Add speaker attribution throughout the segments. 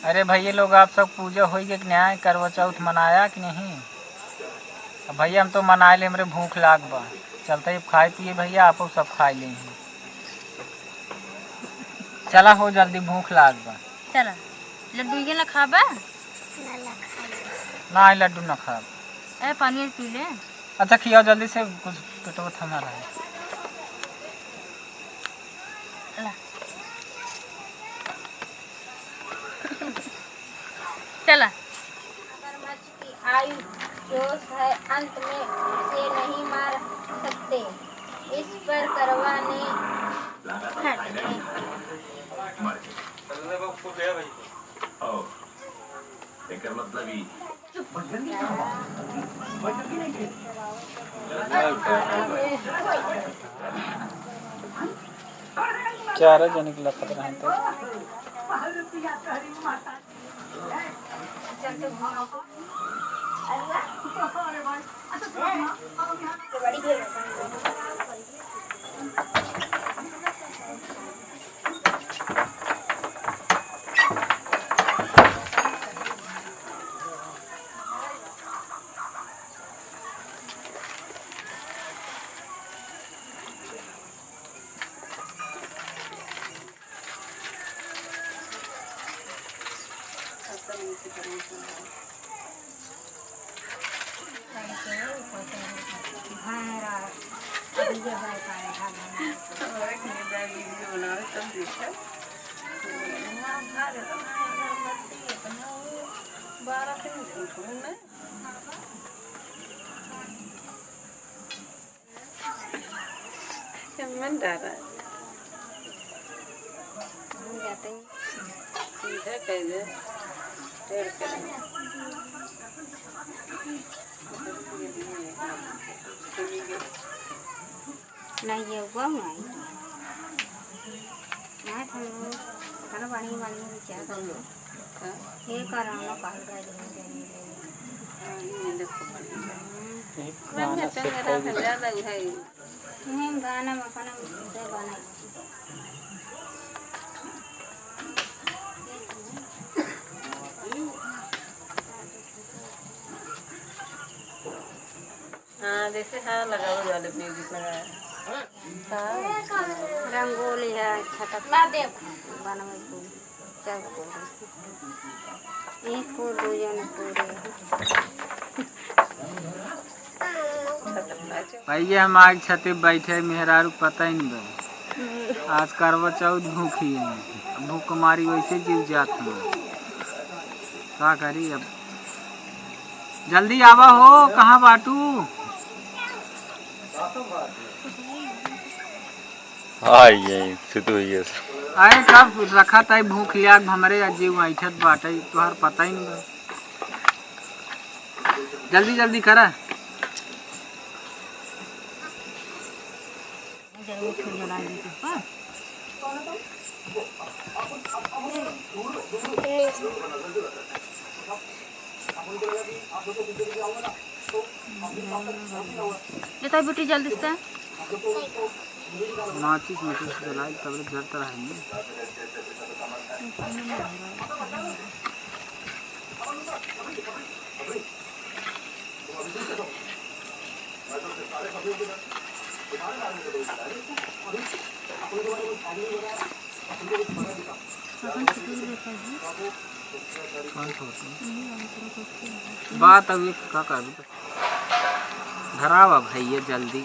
Speaker 1: अरे भैया लोग आप सब पूजा हो गई कि नहीं, करवा चौथ मनाया कि नहीं? अब भैया हम तो मनाए ले, हमरे भूख लाग बा। चलते ही खाए पिए भैया, आप सब खाए ले। चला हो जल्दी, भूख लाग बा।
Speaker 2: चला लड्डू ये ना खाबा
Speaker 1: ना लड्डू ना खा।
Speaker 2: ए पानी पी ले।
Speaker 1: अच्छा खियाओ जल्दी से, कुछ पेटो थमा रहा है।
Speaker 2: चला
Speaker 3: मगरमच्छ की आयु जोश है, अंत में उसे नहीं मार सकते। इस पर करवा ने
Speaker 1: चार जन के लखत रहे तो
Speaker 3: नहीं ये हुआ नहीं ना था खाना पानी वाली क्या कर लो ये कराना पाल का गाना मखाना से बना
Speaker 4: हाँ जैसे हाँ लगाओ वाले म्यूजिक लगाया
Speaker 3: रंगोली है छटक बना में फूल सब फूल एक फूल दो जन पूरे
Speaker 1: भैया हम आज छते बैठे मेहरारू पता ही नहीं बा। आज करवा चौथ भूखी है, भूख मारी वैसे जीव जात है। क्या करी अब, जल्दी आवा हो, कहाँ बाटू? अरे कब रखा था भूख लिया हमारे जीव ऐठत बाटे, तुहार पता ही नहीं बा। जल्दी जल्दी करा।
Speaker 2: लेता बेटी जल्दी से
Speaker 1: माचिस जलाई तब जलता है। बात अब क्या कर धरावा भैया जल्दी।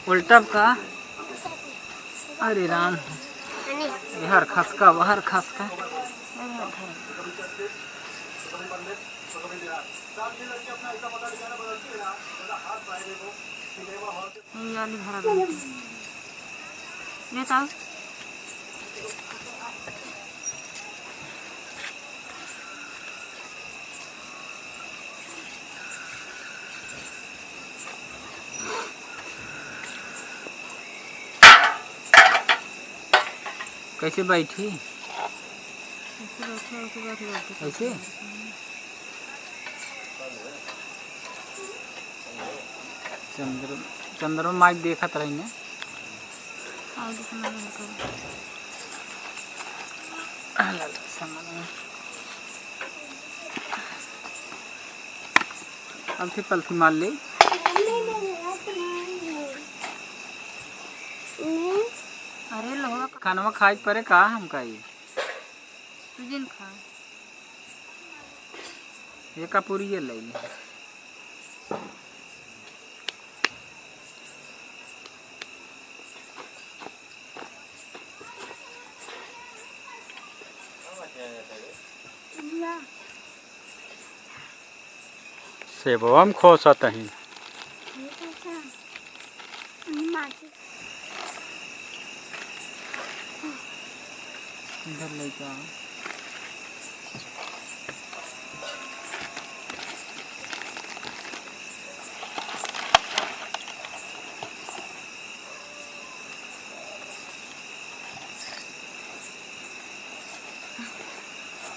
Speaker 1: उल्टा का अरे राम हर खसका बाहर खसका
Speaker 2: लेता
Speaker 1: कैसे बैठी ऐसे चंद्रमा माइक देखत रही ने।
Speaker 2: और भी सामान रखो।
Speaker 1: अल्थी पल्थी मार ले।
Speaker 2: अरे लोहा
Speaker 1: खानवा खाए परे का हम खाई
Speaker 2: तुझे खा।
Speaker 1: ये का पूरी ये ले ली। सेबो हम खोसत ही इधर ले जा।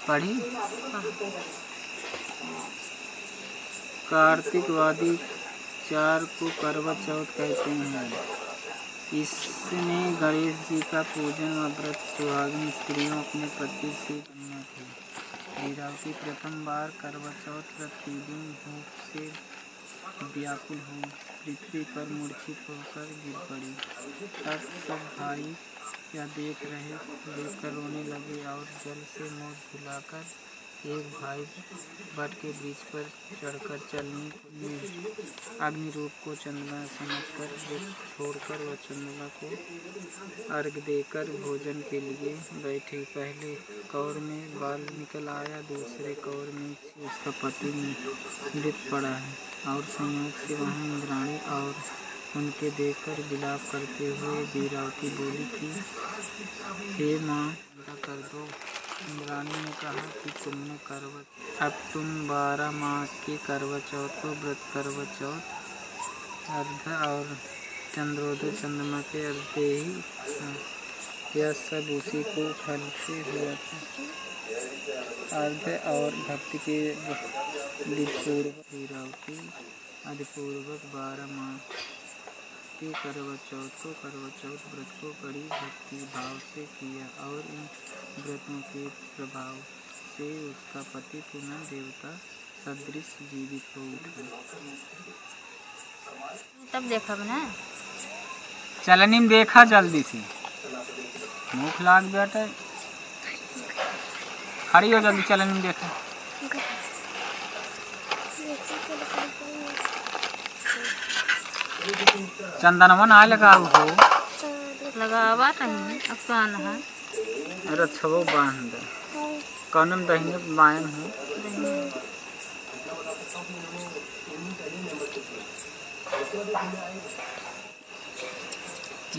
Speaker 1: पढ़ी कार्तिकवादी 4 को करवा चौथ कहते हैं। इसमें गणेश जी का पूजन व व्रत सुहागिन स्त्रियों अपने पति से करना थी। वीरावती प्रथम बार करवा चौथ व्रत के दिन भूख से व्याकुल हो पृथ्वी पर मूर्छित होकर गिर पड़ी। तब सब भाई यह देखकर रोने लगे और जल से मुँह धुलाकर एक भाई बट के वृक्ष पर चढ़कर चलने में अग्नि रूप को चंद्रमा समझकर छोड़कर वह चंद्रमा को अर्घ देकर भोजन के लिए बैठी। पहले कौर में बाल निकल आया, दूसरे कौर में उसका पति मृत पड़ा है और संयोग से वहाँ इंद्राणी और उनके देखकर विलाप करते हुए वीरावती बोली कि हे माँ कर दो। इंद्राणी ने कहा कि तुमने अब तुम 12 माह के करवा चौथ को व्रत करवा चौथ अर्ध और चंद्रोदय चंद्रमा के अर्ध ही यह सब उसी को फल से हुआ था। अर्ध और भक्ति के विधिपूर्वक वीरावती अधिपूर्वक 12 माह के करवा चौथ व्रत को बड़ी भक्ति भाव से किया और इन व्रतों के प्रभाव से उसका पति पुनः देवता सदृश जीवित हो उठा।
Speaker 2: तब देखा ना
Speaker 1: चलनी में देखा जल्दी से भूख लाग जाता। खड़ी हो जल्दी चलनी में देखा। चंदनवा ना लगाओ हो
Speaker 2: लगावा नहीं अब तो आना है।
Speaker 1: अरे छवो बांध दे कौन में दहीने बायन हो।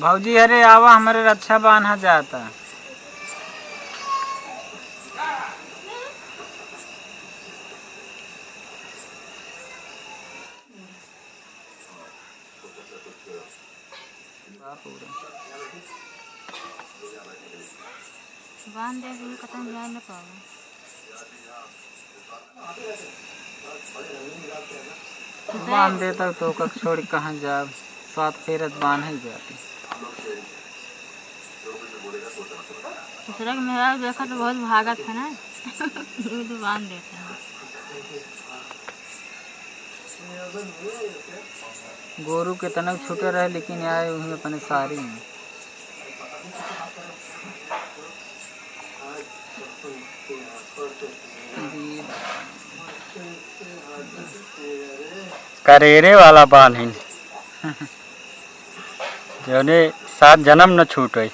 Speaker 1: भौजी अरे आवा हमारे रक्षा बांधा जाता।
Speaker 2: बांध दे कतन जाए न पाओ।
Speaker 1: बांध देता तो कक छोड़ कहाँ जा 7 फेरत बांध ही जाती।
Speaker 2: दूसरा मेरा देखा तो बहुत भागा था ना तो बांध देता है।
Speaker 1: गोरू के तनक छूटे रहे लेकिन आए वहीं अपने सारी में।
Speaker 5: करेरे वाला बान है जोने 7 जन्म न छूटे।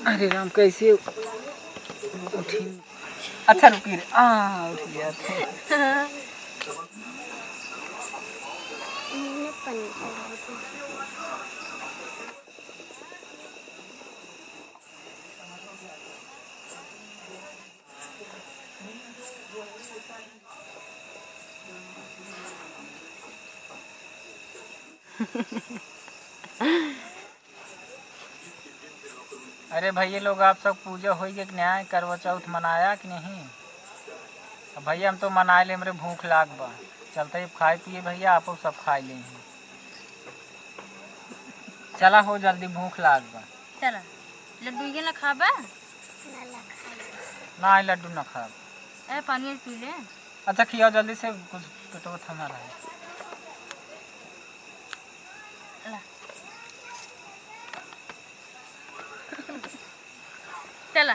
Speaker 1: अरे राम कैसे उठी। अच्छा रुकी रे उठ गया था। अरे भैया लोग आप सब पूजा हो गई कि नहीं, करवा चौथ मनाया कि नहीं? अब भैया हम तो मनाए ले, हमरे भूख लाग बा। चलते ही खाए पिए भैया, आप सब खाए ले। चला हो जल्दी, भूख लाग बा।
Speaker 2: चला लड्डू ये ना खाबा?
Speaker 1: ना लड्डू ना खा।
Speaker 2: ए पानी पी ले।
Speaker 1: अच्छा खियाओ जल्दी से, कुछ पेटो थमा रहा है।
Speaker 2: चला